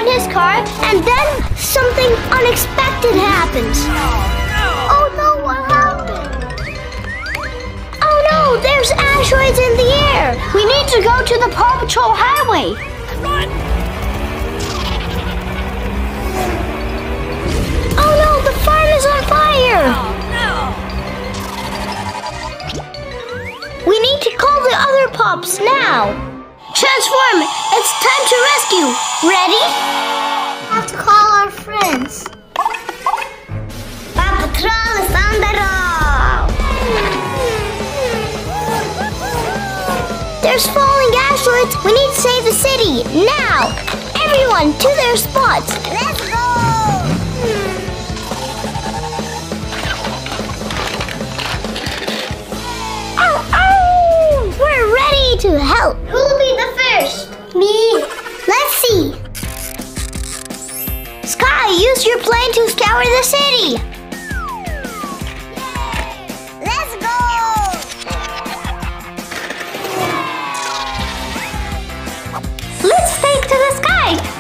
find his car, and then something unexpected happens. Oh no, what happened? Oh no, there's asteroids in the air. We need to go to the Paw Patrol highway. Run! Oh no, the farm is on fire. We need to call the other pups now. Transform! It's time to rescue! Ready? Have to call our friends. Paw Patrol is on the road! There's falling asteroids! We need to save the city! Now! Everyone to their spots! Let's go! We're ready to help. Who'll be the first? Me. Let's see. Sky, use your plane to scour the city. Let's go. Let's take to the sky.